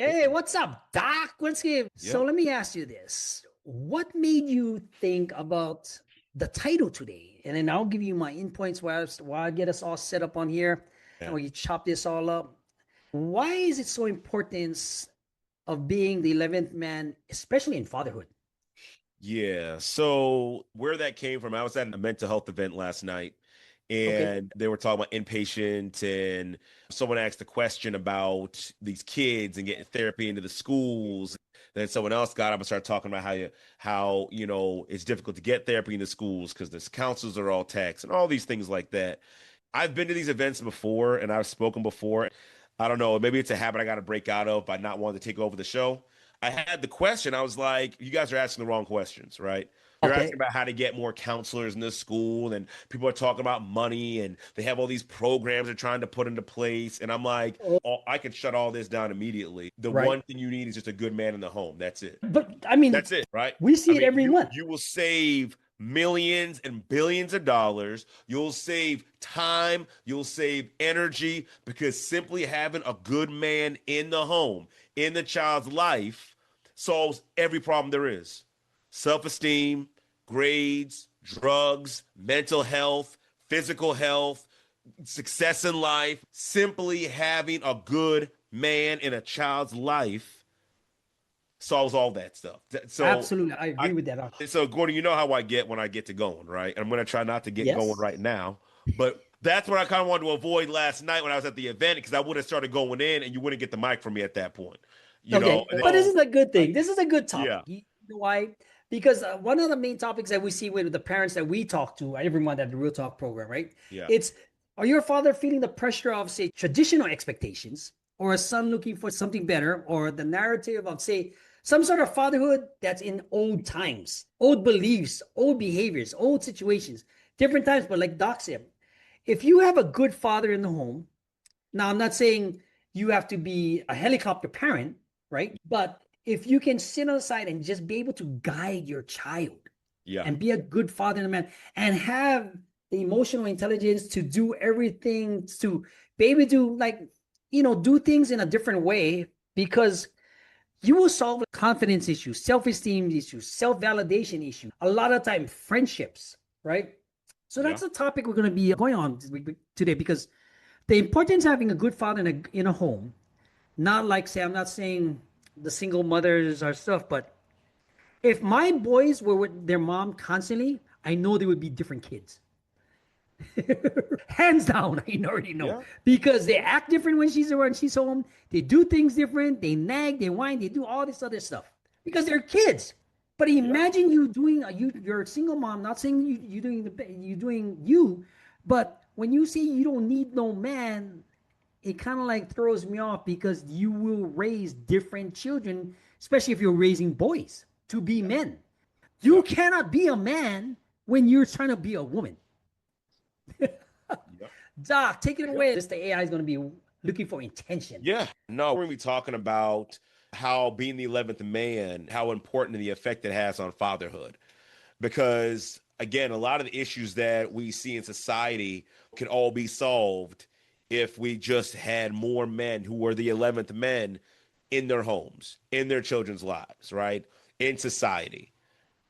Hey, what's up, Doc? What's good? So Yep. let me ask you this. What made you think about the title today? And then I'll give you my endpoints while I get us all set up on here and Yeah. we chop this all up. Why is it so important of being the 11th man, especially in fatherhood? Yeah. So where that came from, I was at a mental health event last night Okay. and they were talking about inpatient and someone asked a question about these kids and getting therapy into the schools. Then someone else got up and started talking about how it's difficult to get therapy in the schools because the counselors are all techs and all these things like that. I've been to these events before and I've spoken before. I don't know, maybe it's a habit I got to break out of by not wanting to take over the show. I had the question. I was like, you guys are asking the wrong questions, right? You're asking Okay. about how to get more counselors in this school, and people are talking about money, and they have all these programs they're trying to put into place. And I'm like, Oh, oh, I can shut all this down immediately. The right. one thing you need is just a good man in the home. That's it. But I mean, That's it, right? we I see it mean, every you month. you will save millions and billions of dollars. You'll save time, you'll save energy because simply having a good man in the home, in the child's life, solves every problem there is. Self-esteem, grades, drugs, mental health, physical health, success in life. Simply having a good man in a child's life solves all that stuff. So Absolutely. I agree I with that. so Gordon, you know how I get when I get to going, right? And I'm gonna try not to get going Yes. right now. But that's what I kind of wanted to avoid last night when I was at the event because I would have started going in and you wouldn't get the mic from me at that point. Okay, And but this so is a good I thing. This is a good yeah, topic. You know why? Because one of the main topics that we see with the parents that we talk to every month at the Real Talk program, right? yeah, It's, are your father feeling the pressure of, say, traditional expectations, or a son looking for something better, or the narrative of, say, some sort of fatherhood that's in old times, old beliefs, old behaviors, old situations, different times. But like Doc said, if you have a good father in the home, now, I'm not saying you have to be a helicopter parent, right? But if you can sit on the side and just be able to guide your child yeah, and be a good father and a man and have the emotional intelligence to do everything, to be able to, like, do things in a different way, because you will solve confidence issues, self-esteem issues, self-validation issues, a lot of time friendships, right? So yeah. that's the topic we're going to be going on today, because the importance of having a good father in a home, not like, say, I'm not saying the single mothers are stuff, but if my boys were with their mom constantly, I know they would be different kids. Hands down, I already know, Yeah. because they act different when she's around, she's home. They do things different. They nag, they whine, they do all this other stuff because they're kids. But Yeah. imagine you doing you're a single mom. Not saying you doing you doing you, but when you say you don't need no man, it kind of like throws me off, because you will raise different children, especially if you're raising boys to be Yeah. men. You Yeah. cannot be a man when you're trying to be a woman. Yeah. Doc, take it Yeah. away. This the AI is going to be looking for intention. Yeah. No, we're gonna be talking about how being the 11th man, how important the effect it has on fatherhood. Because again, a lot of the issues that we see in society can all be solved if we just had more men who were the 11th men in their homes, in their children's lives, right? In society,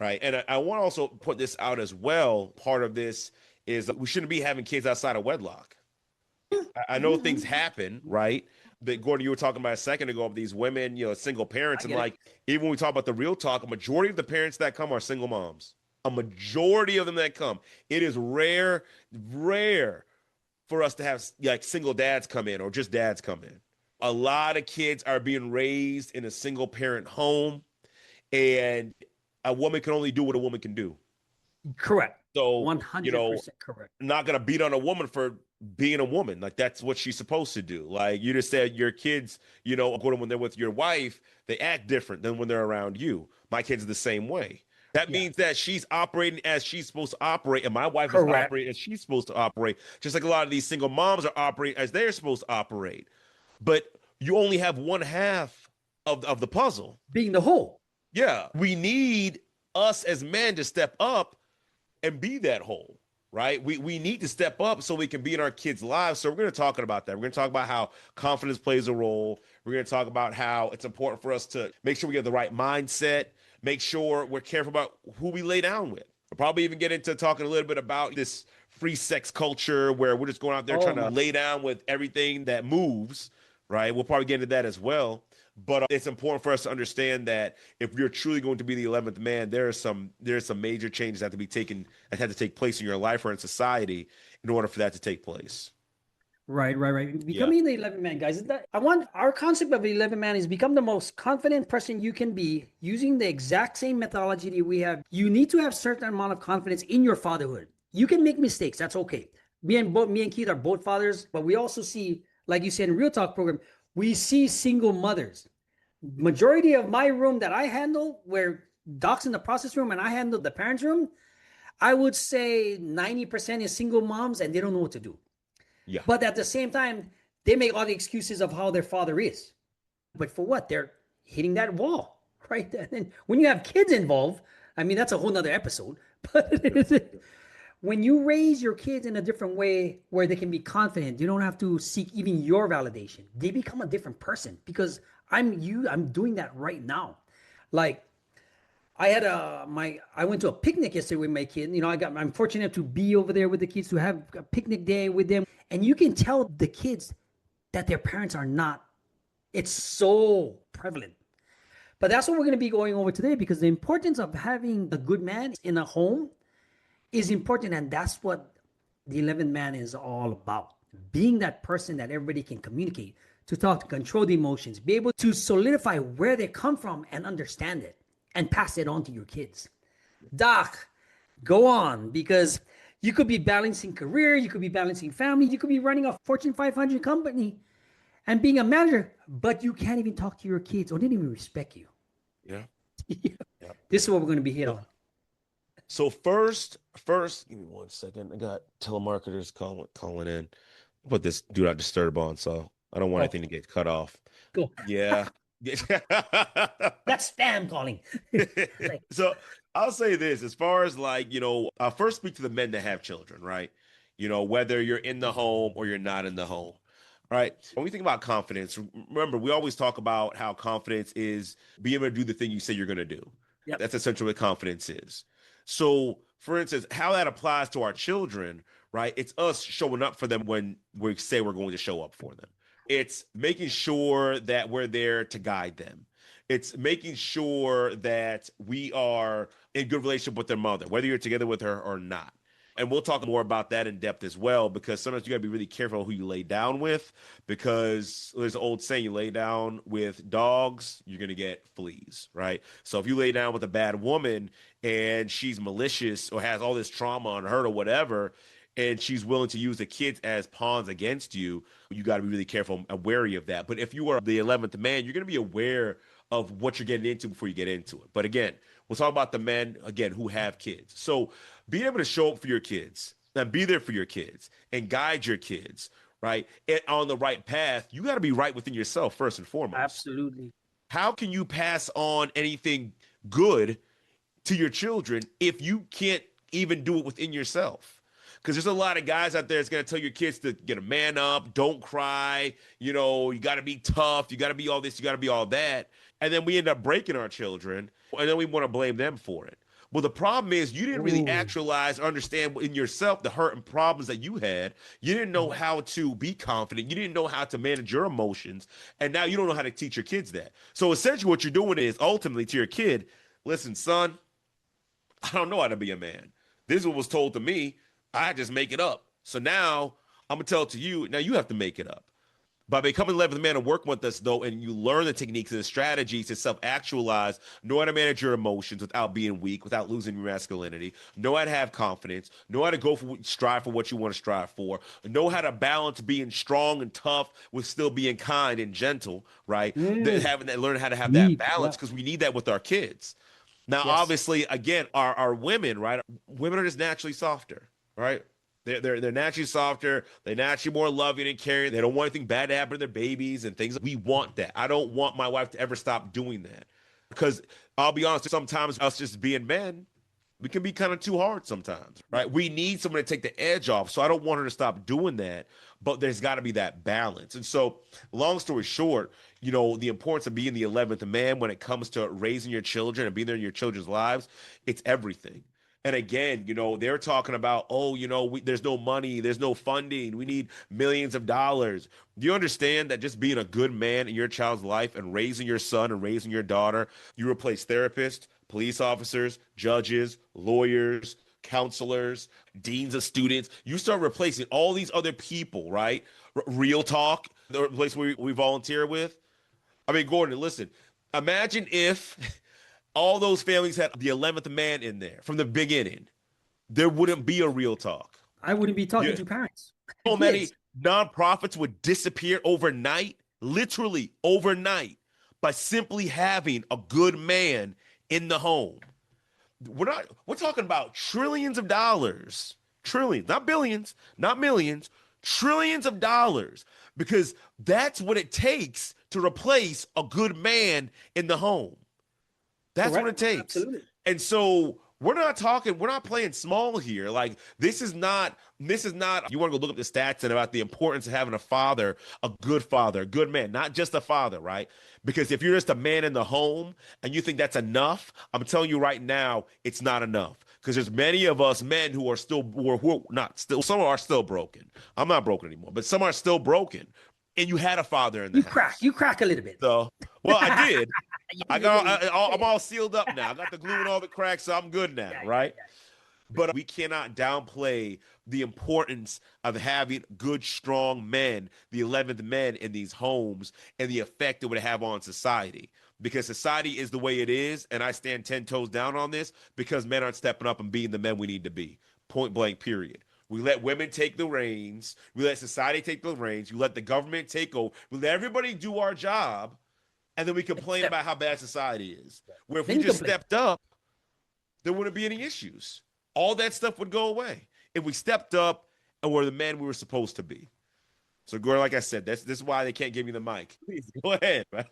right? And I want to also put this out as well. Part of this is that we shouldn't be having kids outside of wedlock. I know things happen, right? But Gordon, you were talking about a second ago of these women, single parents, I and get it. like even when we talk about the real talk, a majority of the parents that come are single moms. A majority of them that come. It is rare, rare for us to have like single dads come in or just dads come in. A lot of kids are being raised in a single parent home, and a woman can only do what a woman can do. Correct. So, 100% correct. not gonna beat on a woman for being a woman. Like that's what she's supposed to do. Like you just said, your kids, when they're with your wife, they act different than when they're around you. My kids are the same way. That Yeah. means that she's operating as she's supposed to operate, and my wife is Correct. operating as she's supposed to operate. Just like a lot of these single moms are operating as they're supposed to operate. But you only have one half of the puzzle. Being the whole. Yeah, we need us as men to step up and be that whole. right? We need to step up so we can be in our kids' lives. So we're going to talk about that. We're going to talk about how confidence plays a role. We're going to talk about how it's important for us to make sure we have the right mindset, make sure we're careful about who we lay down with. We'll probably even get into talking a little bit about this free sex culture where we're just going out there Oh trying my. to lay down with everything that moves, right? We'll probably get into that as well. But it's important for us to understand that if you're truly going to be the 11th man, there's some major changes that have to be taken that have to take place in your life or in society in order for that to take place. Right. Yeah. Becoming the 11 man, guys. I want our concept of the 11 man is become the most confident person you can be using the exact same methodology that we have. You need to have certain amount of confidence in your fatherhood. You can make mistakes. That's okay. Me and Keith are both fathers, but we also see, like you said in Real Talk program, we see single mothers. Majority of my room that I handle, where Doc's in the process room and I handle the parents room, I would say 90% is single moms and they don't know what to do. Yeah. But at the same time, they make all the excuses of how their father is. But for what? They're hitting that wall, right? And then when you have kids involved, I mean, that's a whole nother episode. But when you raise your kids in a different way where they can be confident, you don't have to seek even your validation. They become a different person because I'm doing that right now. Like I went to a picnic yesterday with my kid. I'm fortunate to be over there with the kids to have a picnic day with them. And you can tell the kids that their parents are not. It's so prevalent. But that's what we're going to be going over today because the importance of having a good man in a home is important. And that's what the 11th man is all about. Being that person that everybody can communicate, to talk, to control the emotions, be able to solidify where they come from and understand it and pass it on to your kids. Doc, go on because you could be balancing career, you could be balancing family, you could be running a Fortune 500 company and being a manager, but you can't even talk to your kids or they don't even respect you. Yeah. Yeah. This is what we're going to be hit on. So first, give me 1 second. I got telemarketers calling in. Put this do not disturb on, so I don't want Oh, anything to get cut off. go. Yeah. That's spam calling. Like, So I'll say this as far as like, I'll first speak to the men that have children, right? Whether you're in the home or you're not in the home, right? When we think about confidence, remember, we always talk about how confidence is being able to do the thing you say you're going to do. yep. That's essentially what confidence is. So, for instance, how that applies to our children, right? It's us showing up for them when we say we're going to show up for them. It's making sure that we're there to guide them. It's making sure that we are in good relationship with their mother, whether you're together with her or not. And we'll talk more about that in depth as well, because sometimes you got to be really careful who you lay down with, because there's an old saying, you lay down with dogs, you're going to get fleas, right? So if you lay down with a bad woman and she's malicious or has all this trauma on her or whatever, and she's willing to use the kids as pawns against you, you got to be really careful and wary of that. But if you are the 11th man, you're going to be aware of what you're getting into before you get into it. But again, we'll talk about the men, again, who have kids. So being able to show up for your kids and be there for your kids and guide your kids, right, and on the right path, you got to be right within yourself first and foremost. Absolutely. How can you pass on anything good to your children if you can't even do it within yourself? Because there's a lot of guys out there that's going to tell your kids to get a man up, don't cry, you got to be tough, you got to be all this, you got to be all that. And then we end up breaking our children, and then we want to blame them for it. Well, the problem is you didn't really Ooh. actualize or understand in yourself the hurt and problems that you had. You didn't know how to be confident. You didn't know how to manage your emotions. And now you don't know how to teach your kids that. So essentially what you're doing is ultimately to your kid, listen, son, I don't know how to be a man. This is what was told to me. I just make it up. So now I'm going to tell it to you. Now you have to make it up. By becoming 11th man and working with us, though, and you learn the techniques and the strategies to self-actualize, know how to manage your emotions without being weak, without losing your masculinity, know how to have confidence, know how to strive for what you want to strive for, know how to balance being strong and tough with still being kind and gentle, right? Learn how to have that Deep. balance, Yeah. because we need that with our kids. Now, Yes. obviously, again, our women, right? Women are just naturally softer, right? They're naturally softer. They're naturally more loving and caring. They don't want anything bad to happen to their babies and things. We want that. I don't want my wife to ever stop doing that, because I'll be honest. Sometimes us just being men, We can be kind of too hard sometimes, right? We need someone to take the edge off. So I don't want her to stop doing that, but there's got to be that balance. And so, long story short, the importance of being the 11th man when it comes to raising your children and being there in your children's lives, it's everything. And again, they're talking about, oh, there's no money, there's no funding, we need millions of dollars. Do you understand that just being a good man in your child's life and raising your son and raising your daughter, you replace therapists, police officers, judges, lawyers, counselors, deans of students. You start replacing all these other people, right? Real talk, the place we volunteer with. I mean, Gordon, listen, imagine if all those families had the 11th man in there from the beginning. There wouldn't be a real talk. I wouldn't be talking Yeah. to parents. So Kids. many nonprofits would disappear overnight, literally overnight, by simply having a good man in the home. We're talking about trillions of dollars, trillions, not billions, not millions, trillions of dollars, because that's what it takes to replace a good man in the home. That's Correct. what it takes. Absolutely. And so we're not playing small here. Like this is not, you want to go look up the stats and about the importance of having a good man, not just a father, right? Because if you're just a man in the home and you think that's enough, I'm telling you right now, it's not enough. Because there's many of us men who are some are still broken. I'm not broken anymore, but some are still broken. And you had a father in the house. You crack a little bit. So, well, I did. I'm all sealed up now. I got the glue and all the cracks, so I'm good now, right? But we cannot downplay the importance of having good, strong men, the 11th men in these homes, and the effect it would have on society. Because society is the way it is, and I stand 10 toes down on this because men aren't stepping up and being the men we need to be. Point blank, period. We let women take the reins. We let society take the reins. We let the government take over. We let everybody do our job, and then we complain about how bad society is. Where if we just stepped up, there wouldn't be any issues. All that stuff would go away if we stepped up and were the men we were supposed to be. So, Gordon, like I said, this is why they can't give me the mic. Please go ahead. But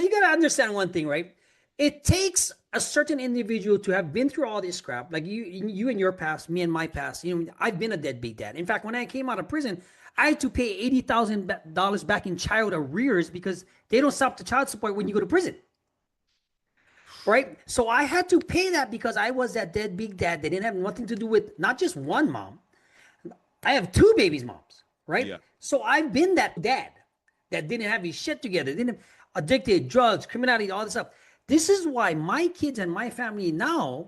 you got to understand one thing, right? It takes a certain individual to have been through all this crap, like you and your past, me and my past. I've been a deadbeat dad. In fact, when I came out of prison, I had to pay $80,000 back in child arrears because they don't stop the child support when you go to prison. Right? So I had to pay that because I was that deadbeat dad. They didn't have nothing to do with not just one mom. I have two babies' moms, right? Yeah. So I've been that dad that didn't have his shit together, didn't addicted, drugs, criminality, all this stuff. This is why my kids and my family now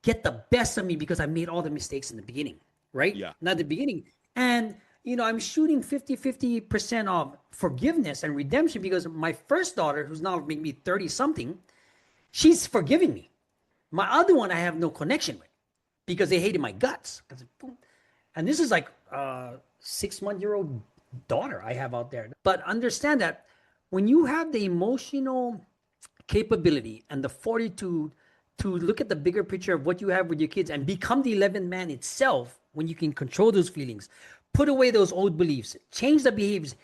get the best of me because I made all the mistakes in the beginning, right? Yeah. Not the beginning. And, I'm shooting 50% of forgiveness and redemption because my first daughter, who's now making me 30-something, she's forgiving me. My other one, I have no connection with because they hated my guts. And this is like a 6-month-old daughter I have out there. But understand that when you have the emotional capability and the fortitude to look at the bigger picture of what you have with your kids and become the 11th man itself, when you can control those feelings, put away those old beliefs, change the behaviors,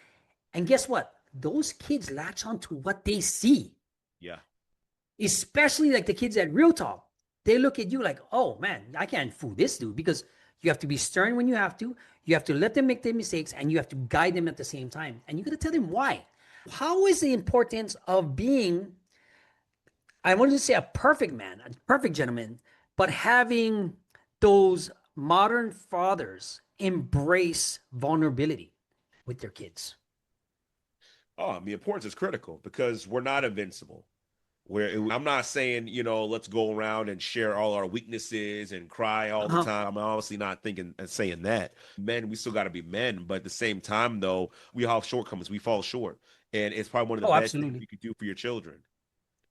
and guess what? Those kids latch on to what they see. Yeah. Especially like the kids at Real Talk. They look at you like, oh man, I can't fool this dude, because you have to be stern when you have to let them make their mistakes, and you have to guide them at the same time. And you got to tell them why. How is the importance of being, I wanted to say a perfect man, a perfect gentleman, but having those modern fathers embrace vulnerability with their kids? Oh, the importance is critical because we're not invincible. I'm not saying, let's go around and share all our weaknesses and cry all the time. I'm obviously not thinking and saying that. Men, we still got to be men. But at the same time, though, we have shortcomings. We fall short. And it's probably one of the best things you could do for your children.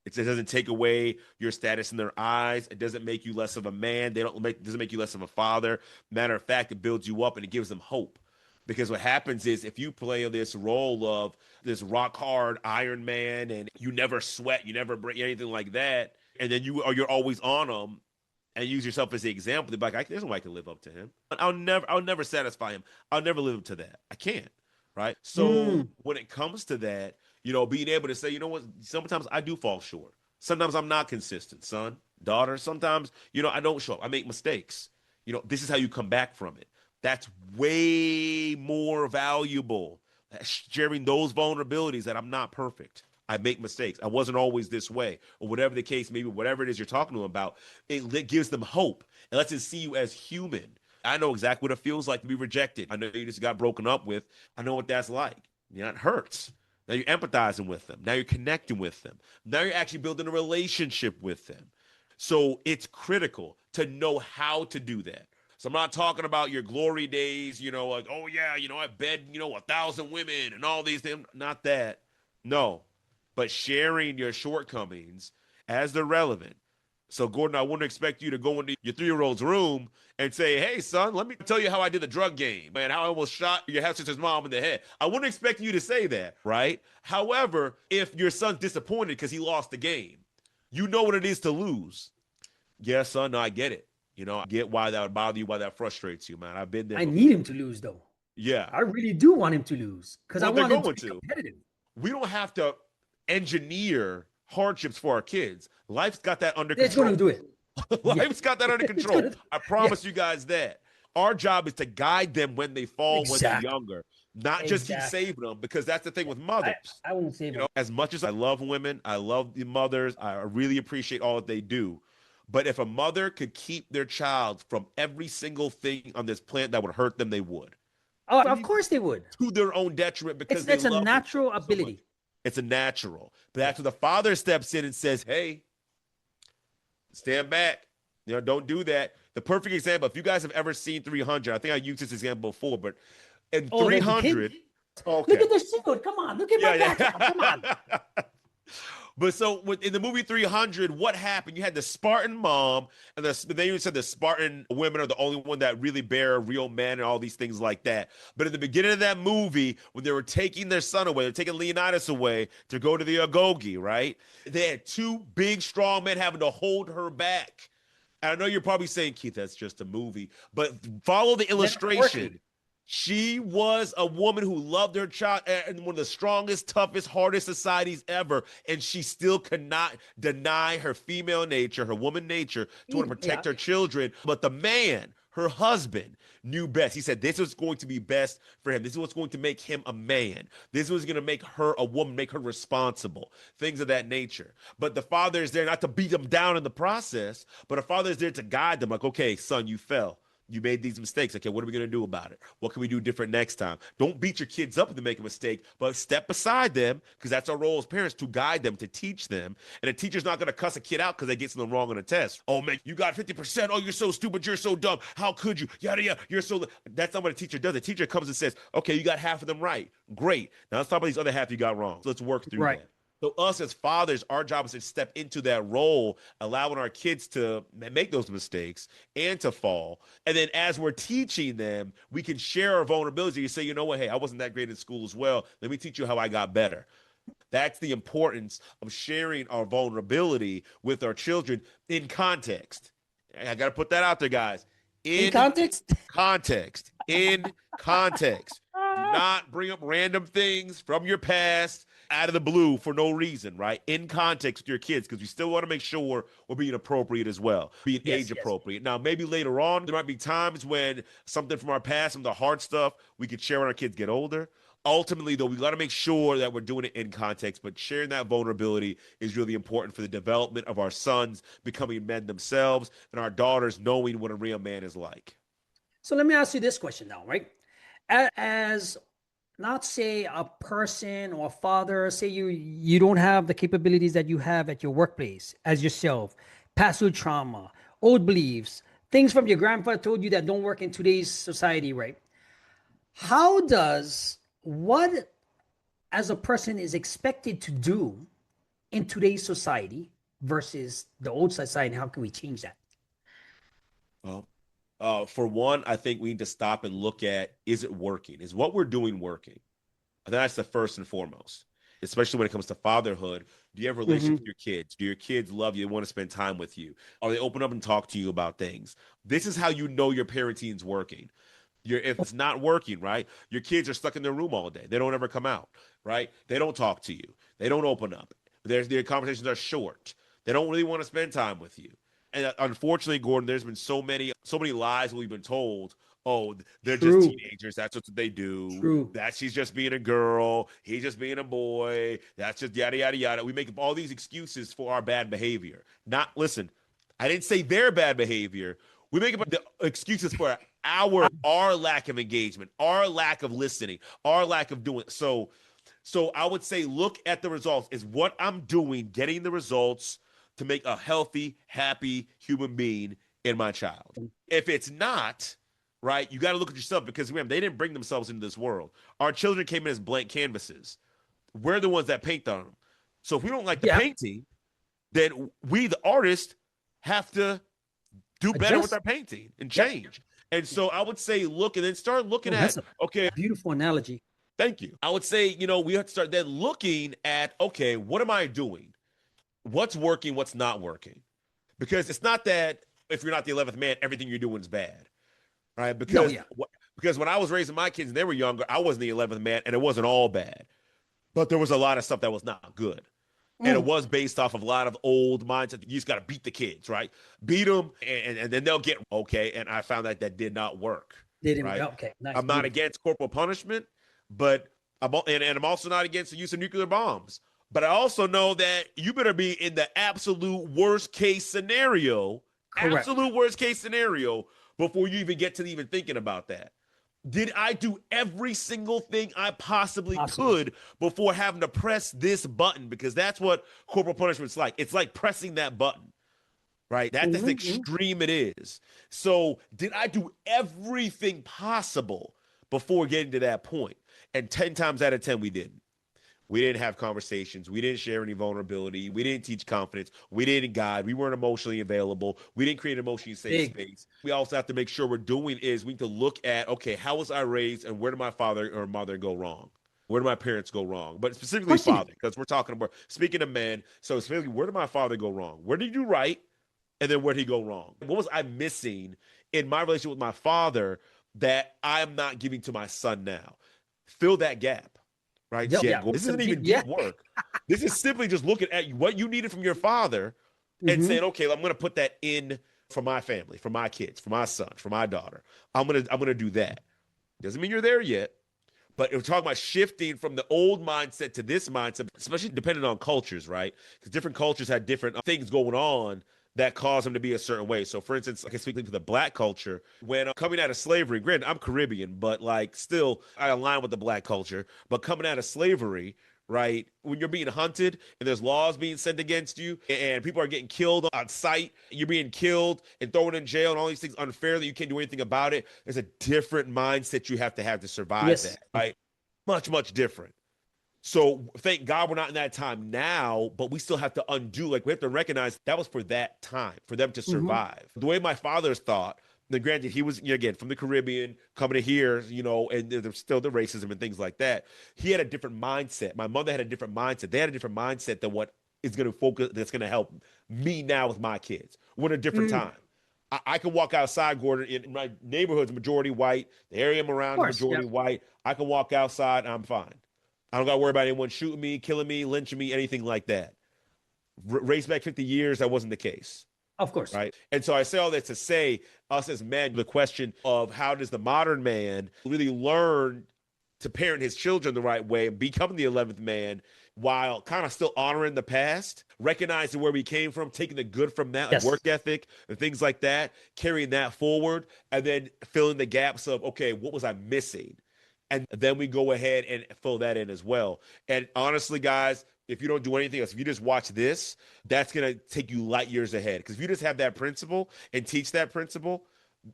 It doesn't take away your status in their eyes. It doesn't make you less of a man. Doesn't make you less of a father. Matter of fact, it builds you up and it gives them hope. Because what happens is if you play this role of this rock hard Iron Man and you never sweat, you never break anything like that, and then you're always on them and use yourself as the example, they're like, there's no way I can live up to him. I'll never satisfy him. I'll never live up to that. I can't. Right. So when it comes to that, being able to say, you know what, sometimes I do fall short. Sometimes I'm not consistent, son. Daughter, sometimes, I don't show up. I make mistakes. This is how you come back from it. That's way more valuable. Sharing those vulnerabilities that I'm not perfect. I make mistakes. I wasn't always this way, or whatever the case, maybe whatever it is you're talking to them about. It gives them hope. It lets them see you as human. I know exactly what it feels like to be rejected. I know you just got broken up with. I know what that's like. It hurts. Now you're empathizing with them. Now you're connecting with them. Now you're actually building a relationship with them. So it's critical to know how to do that. So I'm not talking about your glory days, like, oh yeah, I bed, 1,000 women and all these things. Not that. No. But sharing your shortcomings as they're relevant. So Gordon, I wouldn't expect you to go into your 3-year-old's room and say, hey son, let me tell you how I did the drug game and how I almost shot your half sister's mom in the head. I wouldn't expect you to say that, right? However, if your son's disappointed because he lost the game, you know what it is to lose. Yeah, son, no, I get it. I get why that would bother you, why that frustrates you, man. I've been there I before. need him to lose, though. Yeah. I really do want him to lose because I Well, they're want him to going be to. competitive. We don't have to engineer hardships for our kids. Life's got that under It's going to control. do it. Yeah. Life's got that under It's control. gonna- I promise you guys that. Our job is to guide them when they fall, when they're Exactly. younger, not just keep Exactly. saving them, because that's the thing with I, mothers. I won't save him. As much as I love women, I love the mothers, I really appreciate all that they do. But if a mother could keep their child from every single thing on this planet that would hurt them, they would. Oh, of course they would. To their own detriment because they It's a love their natural children so much. ability. It's a natural. But after the father steps in and says, hey, stand back. Don't do that. The perfect example, if you guys have ever seen 300, I think I used this example before, but in 300, okay. Look at the suit. Come on. Look at my background. Come on. But so in the movie 300, what happened? You had the Spartan mom, and they even said the Spartan women are the only one that really bear a real man and all these things like that. But at the beginning of that movie, when they were taking their son away, they're taking Leonidas away to go to the Agoge, right? They had 2 big, strong men having to hold her back. And I know you're probably saying, Keith, that's just a movie, but follow the illustration. She was a woman who loved her child in one of the strongest, toughest, hardest societies ever. And she still could not deny her female nature, her woman nature, to want to protect her children. But the man, her husband, knew best. He said, this was going to be best for him. This is what's going to make him a man. This was going to make her a woman, make her responsible, things of that nature. But the father is there not to beat them down in the process, but a father is there to guide them. Like, okay, son, you fell. You made these mistakes. Okay, what are we going to do about it? What can we do different next time? Don't beat your kids up if they make a mistake, but step beside them, because that's our role as parents, to guide them, to teach them. And a teacher's not going to cuss a kid out because they get something wrong on a test. Oh, man, you got 50%. Oh, you're so stupid. You're so dumb. How could you? Yada, yada. You're so... That's not what a teacher does. A teacher comes and says, okay, you got half of them right. Great. Now let's talk about these other half you got wrong. So let's work through that. So us as fathers, our job is to step into that role, allowing our kids to make those mistakes and to fall. And then as we're teaching them, we can share our vulnerability. You say, you know what? Hey, I wasn't that great in school as well. Let me teach you how I got better. That's the importance of sharing our vulnerability with our children in context. I got to put that out there, guys. In context? Context. In context. Do not bring up random things from your past out of the blue for no reason, right? In context with your kids, because we still want to make sure we're being appropriate as well, being age appropriate. Now, maybe later on, there might be times when something from our past, some of the hard stuff, we could share when our kids get older. Ultimately, though, we got to make sure that we're doing it in context, but sharing that vulnerability is really important for the development of our sons becoming men themselves and our daughters knowing what a real man is like. So let me ask you this question now, right? As not say a person or a father, say you don't have the capabilities that you have at your workplace as yourself, past trauma, old beliefs, things from your grandfather told you that don't work in today's society, right? How does what as a person is expected to do in today's society versus the old society, how can we change that? Well, for one, I think we need to stop and look at, is it working? Is what we're doing working? I think that's the first and foremost, especially when it comes to fatherhood. Do you have a relationship with your kids? Do your kids love you and want to spend time with you? Are they open up and talk to you about things? This is how you know your parenting is working. If it's not working, right? Your kids are stuck in their room all day. They don't ever come out, right? They don't talk to you. They don't open up. Their conversations are short. They don't really want to spend time with you. And unfortunately, Gordon, there's been so many lies we've been told. Oh, they're just True. teenagers. That's what they do. True. That she's just being a girl. He's just being a boy. That's just yada yada yada. We make up all these excuses for our bad behavior. Not listen. I didn't say their bad behavior. We make up the excuses for our lack of engagement, our lack of listening, our lack of doing so. So I would say look at the results. Is what I'm doing getting the results to make a healthy, happy human being in my child? If it's not, right, you got to look at yourself because remember, they didn't bring themselves into this world. Our children came in as blank canvases. We're the ones that paint on them. So if we don't like the Yeah. painting, then we, the artist, have to do better with Adjust. our painting and Yep. change. And so I would say look and then start looking Oh, at, that's a okay, beautiful analogy. thank you. I would say, we have to start then looking at, okay, what am I doing? What's working, what's not working? Because it's not that if you're not the 11th man, everything you're doing is bad, right? No, Because yeah. because when I was raising my kids and they were younger, I wasn't the 11th man and it wasn't all bad. But there was a lot of stuff that was not good. And it Mm. was based off of a lot of old mindset. You just got to beat the kids, right? Beat them, and then they'll get okay. And I found that did not work, They didn't. right? Okay. Nice. I'm not Beautiful. against corporal punishment, but I'm also not against the use of nuclear bombs. But I also know that you better be in the absolute worst case scenario, Correct. before you even get to even thinking about that. Did I do every single thing I possibly Possible. could before having to press this button? Because that's what corporal punishment's like. It's like pressing that button, right? That's as extreme it is. So, did I do everything possible before getting to that point? And 10 times out of 10, we didn't. We didn't have conversations. We didn't share any vulnerability. We didn't teach confidence. We didn't guide. We weren't emotionally available. We didn't create an emotionally safe space. We also have to make sure we're doing is we need to look at, okay, how was I raised and where did my father or mother go wrong? Where did my parents go wrong? But specifically Question. father, because we're talking about, speaking of men, so specifically, where did my father go wrong? Where did he do right? And then where did he go wrong? What was I missing in my relationship with my father that I'm not giving to my son now? Fill that gap. Right? Yep. Yeah. Yeah. This isn't even deep work. This is simply just looking at what you needed from your father and saying, okay, I'm going to put that in for my family, for my kids, for my son, for my daughter. I'm gonna do that. Doesn't mean you're there yet, but we're talking about shifting from the old mindset to this mindset, especially depending on cultures, right? Because different cultures had different things going on that cause them to be a certain way. So, for instance, I can speak to the black culture. When coming out of slavery, granted, I'm Caribbean, but like still, I align with the black culture. But coming out of slavery, right, when you're being hunted and there's laws being sent against you and people are getting killed on sight, you're being killed and thrown in jail and all these things unfairly, you can't do anything about it. There's a different mindset you have to survive that, right? Much, much different. So thank God we're not in that time now, but we still have to undo. Like we have to recognize that was for that time, for them to survive. The way my father's thought, then granted, he was again from the Caribbean, coming to here, and there's still the racism and things like that. He had a different mindset. My mother had a different mindset. They had a different mindset than what is going to focus, that's going to help me now with my kids. We're in a different time. I can walk outside, Gordon, in my neighborhood's majority white. The area I'm around is majority white. I can walk outside and I'm fine. I don't got to worry about anyone shooting me, killing me, lynching me, anything like that. Race back 50 years, that wasn't the case. Of course. Right. And so I say all that to say, us as men, the question of how does the modern man really learn to parent his children the right way and become the 11th man while kind of still honoring the past, recognizing where we came from, taking the good from that, like work ethic and things like that, carrying that forward, and then filling the gaps of, okay, what was I missing? And then we go ahead and fill that in as well. And honestly, guys, if you don't do anything else, if you just watch this, that's going to take you light years ahead. Because if you just have that principle and teach that principle,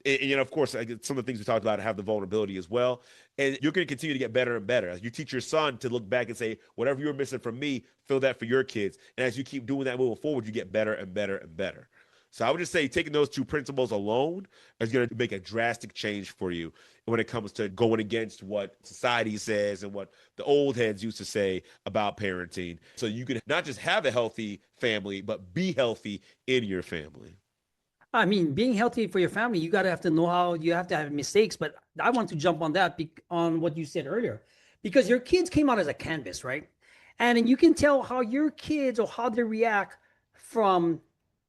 and, of course, some of the things we talked about have the vulnerability as well. And you're going to continue to get better and better. As you teach your son to look back and say, whatever you were missing from me, fill that for your kids. And as you keep doing that moving forward, you get better and better and better. So I would just say taking those two principles alone is going to make a drastic change for you when it comes to going against what society says and what the old heads used to say about parenting. So you can not just have a healthy family, but be healthy in your family. I mean, being healthy for your family, you have to know how you have to have mistakes. But I want to jump on that on what you said earlier, because your kids came out as a canvas, right? And then you can tell how your kids or how they react from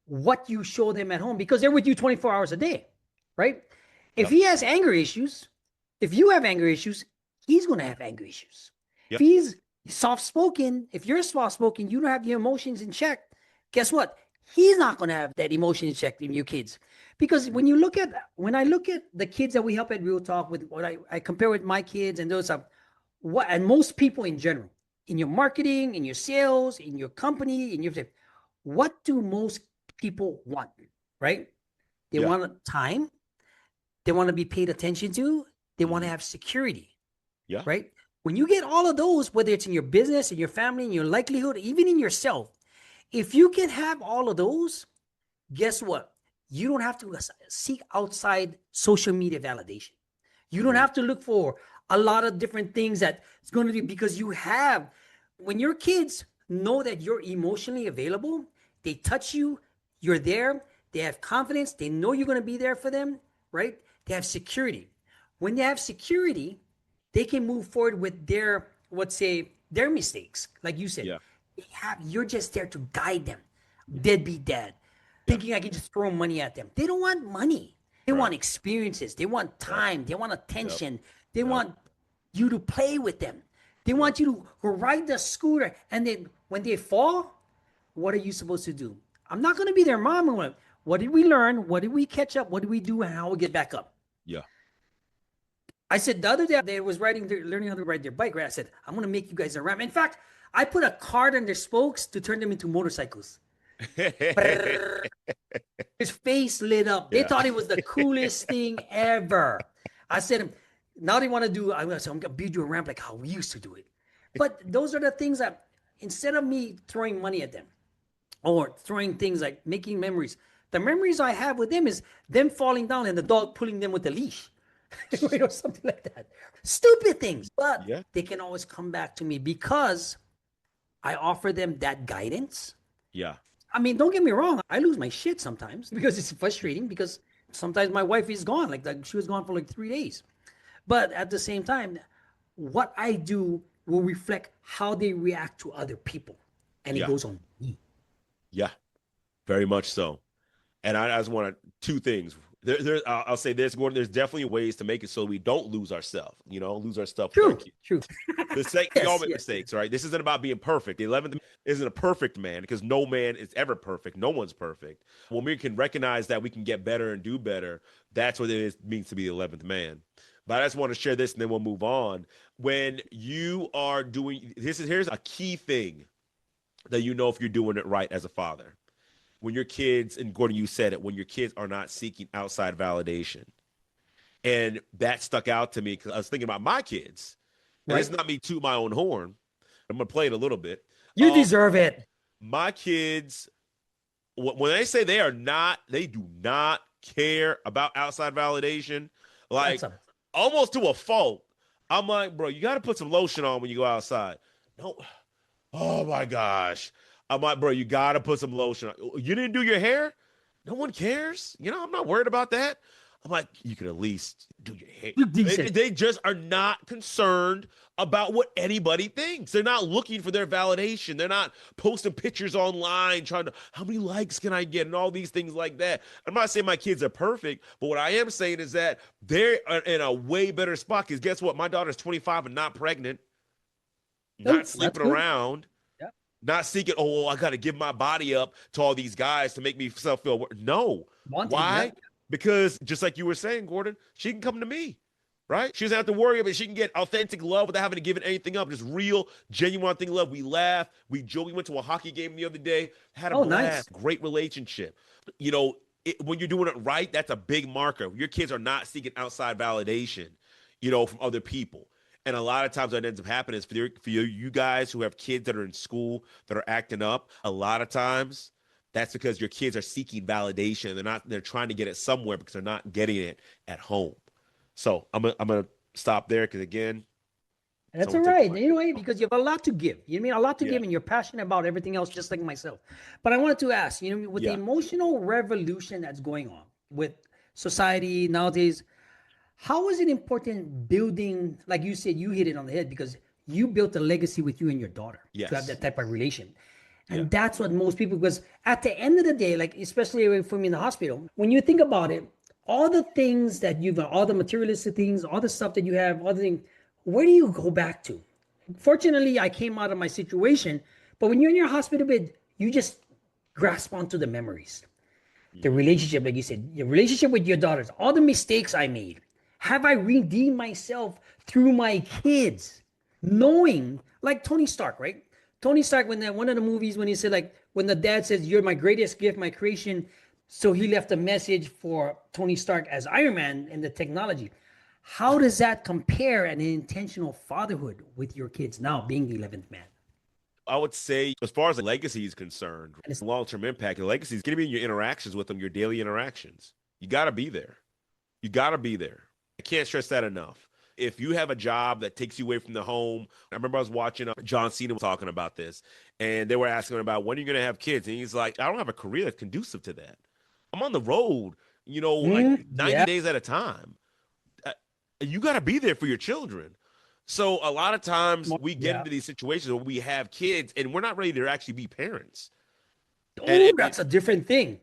what you show them at home, because they're with you 24 hours a day, right? If Yep. he has anger issues, if you have anger issues, he's going to have anger issues. If Yep. he's soft spoken, if you're soft spoken, you don't have your emotions in check, guess what? He's not going to have that emotion in check in your kids. Because when I look at the kids that we help at Real Talk, with what I compare with my kids and those what, and most people in general, in your marketing, in your sales, in your company, in your, what do most people want, right? They Yeah. want time. They want to be paid attention to. They want to Mhm. have security, Yeah. right? When you get all of those, whether it's in your business, in your family, in your likelihood, even in yourself, if you can have all of those, guess what? You don't have to seek outside social media validation. You don't Mhm. have to look for a lot of different things that it's going to be, because you have, when your kids know that you're emotionally available, they touch you, you're there, they have confidence, they know you're going to be there for them, right? They have security. When they have security, they can move forward with their, let's say, their mistakes. Like you said, Yeah. you're just there to guide them. Yeah. Deadbeat dad, Yeah. thinking I can just throw money at them. They don't want money. They Right. want experiences. They want Yep. time. They want Yep. attention. They Yep. want you to play with them. They Yep. want you to ride the scooter. And then when they fall, what are you supposed to do? I'm not going to be their mom. What did we learn? What did we catch up? What did we do? And how we get back up? Yeah. I said the other day they was learning how to ride their bike. Right? I said, I'm going to make you guys a ramp. In fact, I put a card on their spokes to turn them into motorcycles. His face lit up. They Yeah. thought it was the coolest thing ever. I said, now they want to do, I'm going to build you a ramp like how we used to do it. But those are the things that, instead of me throwing money at them or throwing things like making memories, the memories I have with them is them falling down and the dog pulling them with the leash. Something like that. Stupid things. But Yeah. they can always come back to me because I offer them that guidance. Yeah. I mean, don't get me wrong. I lose my shit sometimes because it's frustrating, because sometimes my wife is gone. Like she was gone for like 3 days. But at the same time, what I do will reflect how they react to other people. And it Yeah. goes on me. Yeah. Very much so. And I just want two things. I'll say this, Gordon. There's definitely ways to make it so we don't lose ourselves. Lose our stuff with our True, kids. true. We all Yes, make yes. mistakes, right? This isn't about being perfect. The 11th isn't a perfect man, because no man is ever perfect. No one's perfect. When we can recognize that we can get better and do better, that's what means to be the 11th man. But I just want to share this and then we'll move on. When you are doing here's a key thing that if you're doing it right as a father. When your kids, and Gordon, you said it, when your kids are not seeking outside validation. And that stuck out to me because I was thinking about my kids. And it's Right? not me toot my own horn. I'm going to play it a little bit. You deserve it. My kids, when they say they do not care about outside validation, That's like a almost to a fault. I'm like, bro, you got to put some lotion on when you go outside. No. Oh my gosh. I'm like, bro, you got to put some lotion on. You didn't do your hair? No one cares. I'm not worried about that. I'm like, you can at least do your hair. look decent. They just are not concerned about what anybody thinks. They're not looking for their validation. They're not posting pictures online trying to, how many likes can I get, and all these things like that. I'm not saying my kids are perfect, but what I am saying is that they're in a way better spot, because guess what? My daughter's 25 and not pregnant, not Oh, that's sleeping good. around, Yeah. not seeking, oh, I got to give my body up to all these guys to make me self feel. No. Wanting, yeah. Why? Because just like you were saying, Gordon, she can come to me, right? She doesn't have to worry about it. She can get authentic love without having to give anything up. Just real, genuine, authentic love. We laugh. We joke. We went to a hockey game the other day, had a Oh, nice. blast. Great relationship. When you're doing it right, that's a big marker. Your kids are not seeking outside validation, from other people. And a lot of times what ends up happening is for you guys who have kids that are in school that are acting up, a lot of times that's because your kids are seeking validation. They're trying to get it somewhere because they're not getting it at home. So I'm gonna stop there because again, That's all someone take the right. mic. Because you have a lot to give. You mean a lot to Yeah. give, and you're passionate about everything else, just like myself. But I wanted to ask, with the Yeah. emotional revolution that's going on with society nowadays, how is it important building, like you said, you hit it on the head because you built a legacy with you and your daughter to have Yes. that type of relation. Yeah. And that's what most people, because at the end of the day, like especially for me in the hospital, when you think about it, all the things that you've, all the materialistic things, all the stuff that you have, all the things, where do you go back to? Fortunately, I came out of my situation, but when you're in your hospital bed, you just grasp onto the memories, the Hmm. relationship, like you said, your relationship with your daughters, all the mistakes I made. Have I redeemed myself through my kids? Knowing, like Tony Stark, right? Tony Stark, when one of the movies, when he said, like, when the dad says, "You're my greatest gift, my creation," so he left a message for Tony Stark as Iron Man and the technology. How does that compare an intentional fatherhood with your kids now being the 11th man? I would say, as far as the legacy is concerned, And it's, long-term impact, the legacy is going to be in your interactions with them, your daily interactions. You got to be there. You got to be there. I can't stress that enough. If you have a job that takes you away from the home, I remember I was watching John Cena was talking about this, and they were asking him about when are you going to have kids, and he's like, I don't have a career that's conducive to that. I'm on the road, like 90 yeah, days at a time. Uh, You got to be there for your children. So a lot of times we get yeah. into these situations where we have kids and we're not ready to actually be parents. And, Oh, that's a different thing.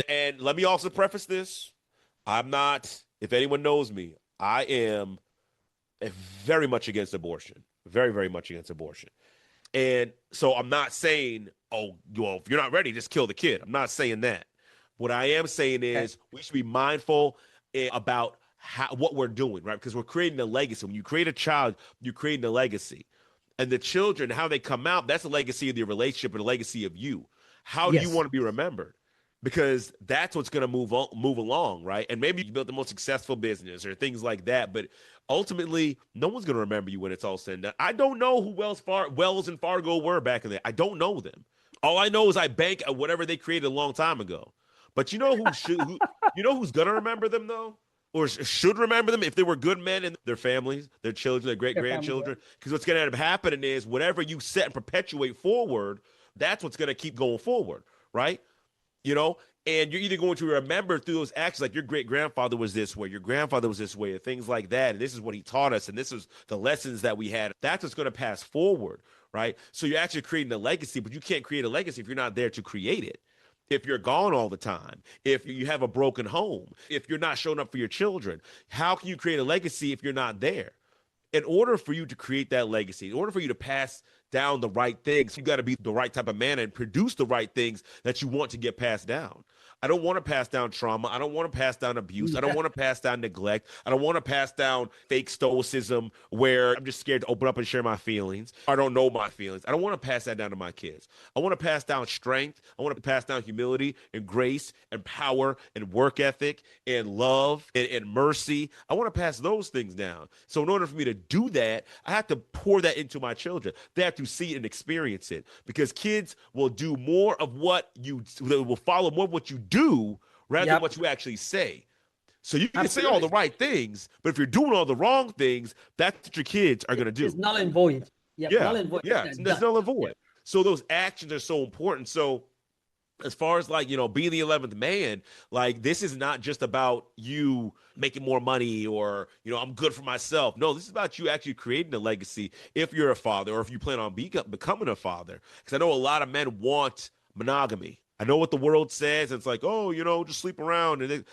and let me also preface this. I'm not, if anyone knows me, I am very much against abortion. Very, very much against abortion. And so I'm not saying, oh, well, if you're not ready, just kill the kid. I'm not saying that. What I am saying Okay. is we should be mindful about what we're doing, right? Because we're creating a legacy. When you create a child, you're creating a legacy. And the children, how they come out, that's a legacy of the relationship and a legacy of you. How do you Yes. want to be remembered? Because that's what's going to move along, right? And maybe you built the most successful business or things like that, but ultimately, no one's going to remember you when it's all said and done. I don't know who Wells and Fargo were back in the day. I don't know them. All I know is I bank at whatever they created a long time ago. But you know who's going to remember them though? Or should remember them if they were good men and their families, their children, their great Their family, yeah. grandchildren. Because what's going to end up happening is whatever you set and perpetuate forward, that's what's going to keep going forward, right? you know and you're either going to remember through those actions, like your great grandfather was this way, your grandfather was this way, and things like that, and this is what he taught us, and this is the lessons that we had. That's what's going to pass forward, right? So you're actually creating a legacy, but you can't create a legacy if you're not there to create it. If you're gone all the time, if you have a broken home, if you're not showing up for your children, how can you create a legacy if you're not there? In order for you to create that legacy, in order for you to pass down the right things, you got to be the right type of man and produce the right things that you want to get passed down. I don't want to pass down trauma. I don't want to pass down abuse. I don't want to pass down neglect. I don't want to pass down fake stoicism where I'm just scared to open up and share my feelings. I don't know my feelings. I don't want to pass that down to my kids. I want to pass down strength. I want to pass down humility and grace and power and work ethic and love and mercy. I want to pass those things down. So in order for me to do that, I have to pour that into my children. They have to see it and experience it, because kids will do more of what you, they will follow more of what you do rather than Yep. what you actually say. So you can say all the Absolutely. right things, but if you're doing all the wrong things, that's what your kids are going to It's do. null and void. Yep. Null Yeah, and void. yeah, That's that's done. null and Yeah. void. So those actions are so important. So as far as like being the 11th man, like this is not just about you making more money or I'm good for myself. No, this is about you actually creating a legacy if you're a father or if you plan on becoming a father, because I know a lot of men want monogamy. I know what the world says. It's like, oh, just sleep around. And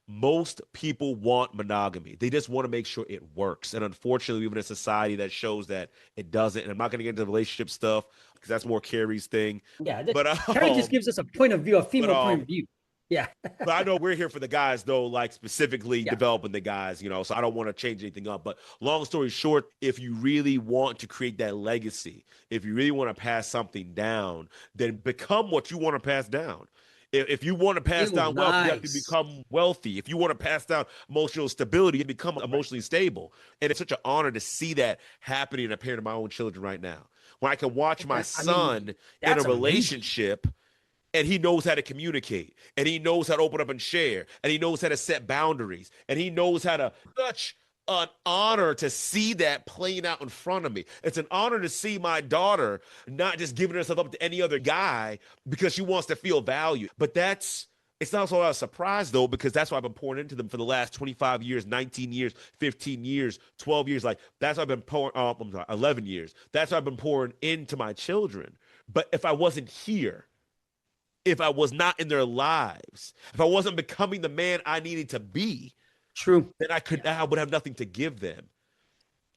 most people want monogamy. They just want to make sure it works. And unfortunately, we live in a society that shows that it doesn't. And I'm not going to get into relationship stuff because that's more Carrie's thing. Yeah. But Carrie just gives us a point of view, a but female point of view. Yeah. but I know we're here for the guys though, like specifically Yeah. developing the guys, so I don't want to change anything up. But long story short, if you really want to create that legacy, if you really want to pass something down, then become what you want to pass down. If you want to pass Ew, down wealth, you have to nice. become wealthy. If you want to pass down emotional stability, you become emotionally stable. And it's such an honor to see that happening in a parent of my own children right now. When I can watch my I mean, son in a that's amazing. relationship and he knows how to communicate, and he knows how to open up and share, and he knows how to set boundaries, and he knows how to, such an honor to see that playing out in front of me. It's an honor to see my daughter not just giving herself up to any other guy because she wants to feel valued. But it's not so a surprise though, because that's what I've been pouring into them for the last 25 years, 19 years, 15 years, 12 years. Like that's what I've been pouring, I'm sorry, 11 years. That's what I've been pouring into my children, But if I wasn't here, if I was not in their lives, if I wasn't becoming the man I needed to be, True. then I would have nothing to give them.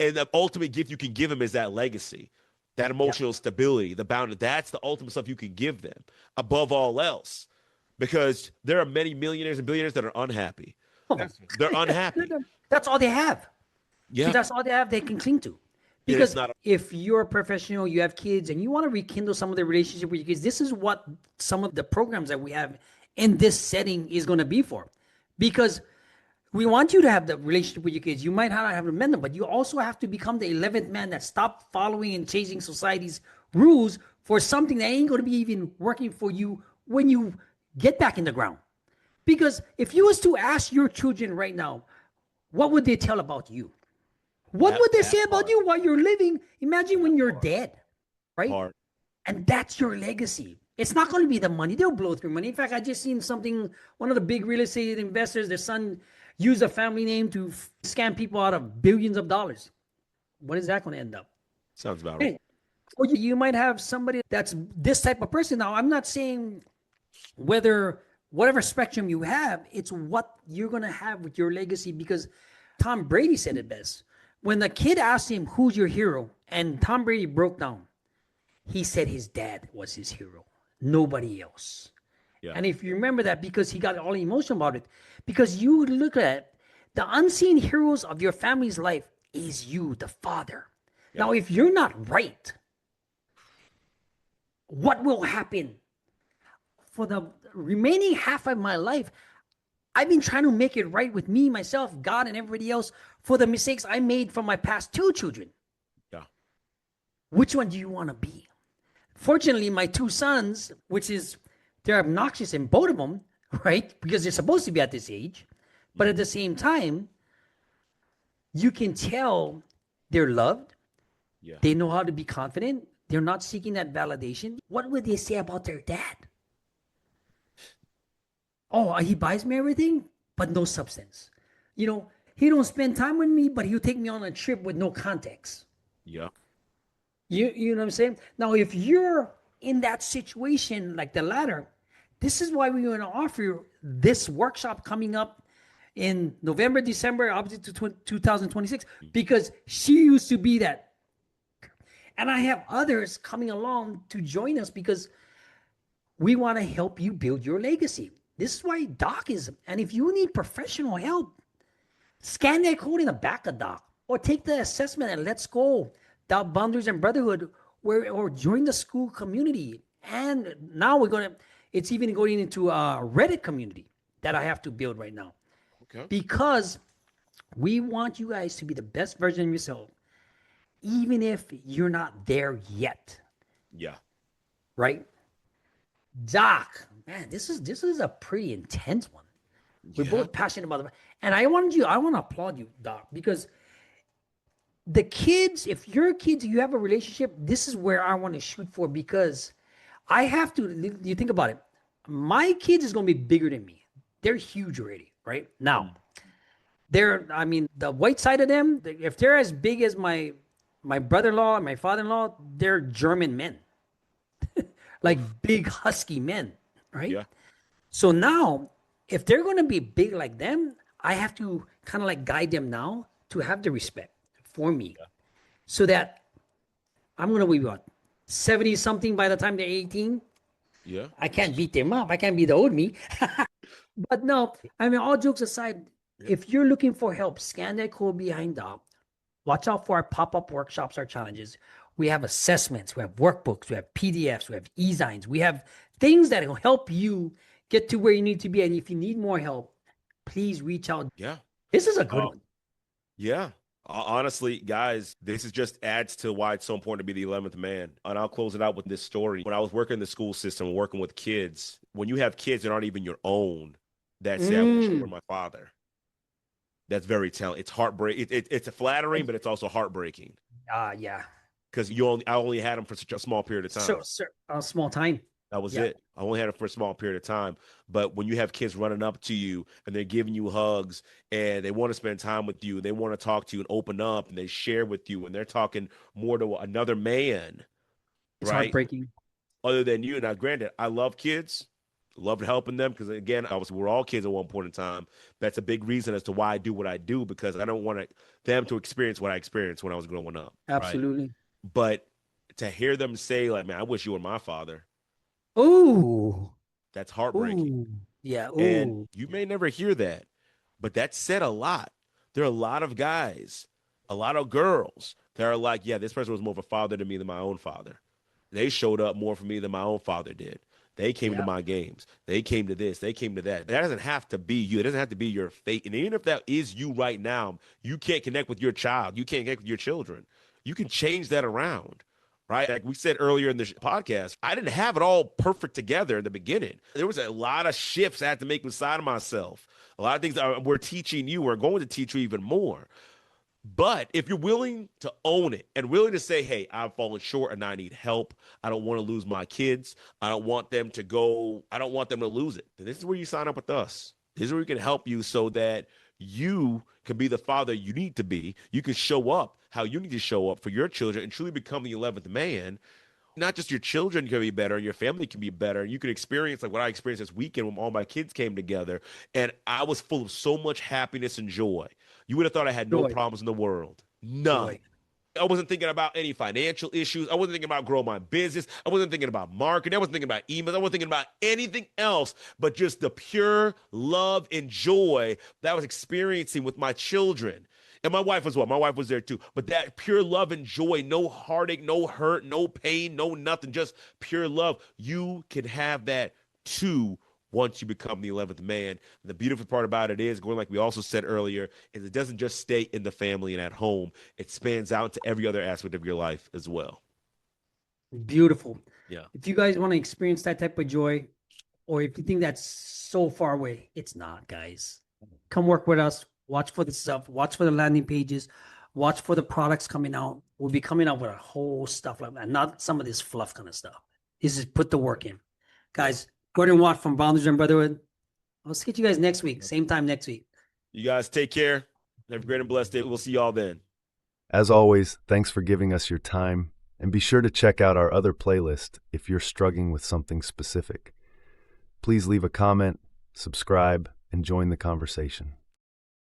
And the ultimate gift you can give them is that legacy, that Yeah. emotional stability, the boundary. That's the ultimate stuff you can give them above all else. Because there are many millionaires and billionaires that are unhappy. Oh, They're unhappy. that's all they have. See, Yeah. that's all they have they can cling to. And it's Because not, if you're a professional, you have kids, and you want to rekindle some of the relationship with your kids, this is what some of the programs that we have in this setting is going to be for. Because we want you to have the relationship with your kids. You might not have to mend them, but you also have to become the 11th man that stopped following and chasing society's rules for something that ain't going to be even working for you when you get back in the ground. Because if you was to ask your children right now, what would they tell about you? What would they say about you while you're living? Imagine when you're dead, right? part. And that's your legacy. It's not going to be the money. They'll blow through money. In fact, I just seen something, one of the big real estate investors, their son used a family name to scam people out of billions of dollars. What is that going to end up? Sounds about right. Or you might have somebody that's this type of person. Now, I'm not saying whatever spectrum you have, it's what you're going to have with your legacy, because Tom Brady said it best. When the kid asked him, who's your hero? And Tom Brady broke down. He said his dad was his hero, nobody else. Yeah. And if you remember that, because he got all emotional about it, because you look at the unseen heroes of your family's life is you, the father. Yeah. Now, if you're not right, what will happen? For the remaining half of my life, I've been trying to make it right with me, myself, God, and everybody else for the mistakes I made from my past two children. Yeah. Which one do you want to be? Fortunately, my two sons, they're obnoxious in both of them, right? Because they're supposed to be at this age. But at the same time, you can tell they're loved. Yeah. They know how to be confident. They're not seeking that validation. What would they say about their dad? Oh, he buys me everything, but no substance. He don't spend time with me, but he'll take me on a trip with no context. Yeah. You know what I'm saying? Now, if you're in that situation, like the latter, this is why we want to offer you this workshop coming up in November, December, opposite to 2026, because she used to be that. And I have others coming along to join us because we want to help you build your legacy. This is why Doc is, and if you need professional help, scan that code in the back of Doc, or take the assessment and let's go. Doc Boundaries and Brotherhood, or join the school community. And now it's even going into a Reddit community that I have to build right now. Okay. Because we want you guys to be the best version of yourself, even if you're not there yet. Yeah. Right? Doc, man, this is a pretty intense one. We're both passionate about it. And I want to applaud you, Doc, because the kids, if your kids, you have a relationship, this is where I want to shoot for, because I have to, you think about it. My kids is going to be bigger than me. They're huge already, right? Now, the white side of them, if they're as big as my brother-in-law and my father-in-law, they're German men. Like big husky men, right? Yeah. So now, if they're going to be big like them, I have to kind of like guide them now to have the respect for me, so that I'm going to be what, 70 something by the time they're 18. Yeah. I can't beat them up. I can't be the old me. But no, all jokes aside, if you're looking for help, scan that code behind Doc. Watch out for our pop-up workshops, our challenges. We have assessments, we have workbooks, we have PDFs, we have e-zines, we have things that will help you get to where you need to be. And if you need more help, please reach out. Yeah. This is a good one. Yeah. Honestly, guys, this is just adds to why it's so important to be the 11th man. And I'll close it out with this story. When I was working in the school system, working with kids, when you have kids that aren't even your own, that say, I wish you were my father. That's very telling. It's heartbreaking. It's flattering, but it's also heartbreaking. Yeah. Because I only had them for such a small period of time. A small time. That was it. I only had them for a small period of time. But when you have kids running up to you and they're giving you hugs and they want to spend time with you, they want to talk to you and open up and they share with you and they're talking more to another man. It's heartbreaking. other than you. Now, granted, I love kids, loved helping them because, again, obviously, we're all kids at one point in time. That's a big reason as to why I do what I do, because I don't want them to experience what I experienced when I was growing up. Right. Absolutely. But to hear them say, like, man, I wish you were my father, Ooh. that's heartbreaking. Ooh. Yeah. And Ooh. you may never hear that, but that said a lot. There are a lot of guys, a lot of girls that are like, yeah, this person was more of a father to me than my own father. They showed up more for me than my own father did. They came to Yeah. my games. They came to this. They came to that. That doesn't have to be you. It doesn't have to be your fate. And even if that is you right now, you can't connect with your child. You can't connect with your children. You can change that around, right? Like we said earlier in the podcast, I didn't have it all perfect together in the beginning. There was a lot of shifts I had to make inside of myself. A lot of things we're teaching you, we're going to teach you even more. But if you're willing to own it and willing to say, hey, I've fallen short and I need help. I don't want to lose my kids. I don't want them to go. I don't want them to lose it. Then this is where you sign up with us. This is where we can help you so that you can be the father you need to be. You can show up how you need to show up for your children and truly become the 11th man. Not just your children can be better, your family can be better. You can experience like what I experienced this weekend when all my kids came together. And I was full of so much happiness and joy. You would have thought I had no Joy. problems in the world. None. Joy. I wasn't thinking about any financial issues. I wasn't thinking about growing my business. I wasn't thinking about marketing. I wasn't thinking about emails. I wasn't thinking about anything else but just the pure love and joy that I was experiencing with my children. And my wife as well. My wife was there too. But that pure love and joy, no heartache, no hurt, no pain, no nothing, just pure love. You can have that too once you become the 11th man. And the beautiful part about it is, going like we also said earlier, is it doesn't just stay in the family and at home. It spans out to every other aspect of your life as well. Beautiful. Yeah. If you guys want to experience that type of joy, or if you think that's so far away, it's not, guys. Come work with us. Watch for the stuff. Watch for the landing pages. Watch for the products coming out. We'll be coming out with a whole stuff like that. Not some of this fluff kind of stuff. This is put the work in. Guys, Gordon Watt from Boundaries and Brotherhood. I'll see you guys next week. Same time next week. You guys take care. Have a great and blessed day. We'll see y'all then. As always, thanks for giving us your time, and be sure to check out our other playlist if you're struggling with something specific. Please leave a comment, subscribe, and join the conversation.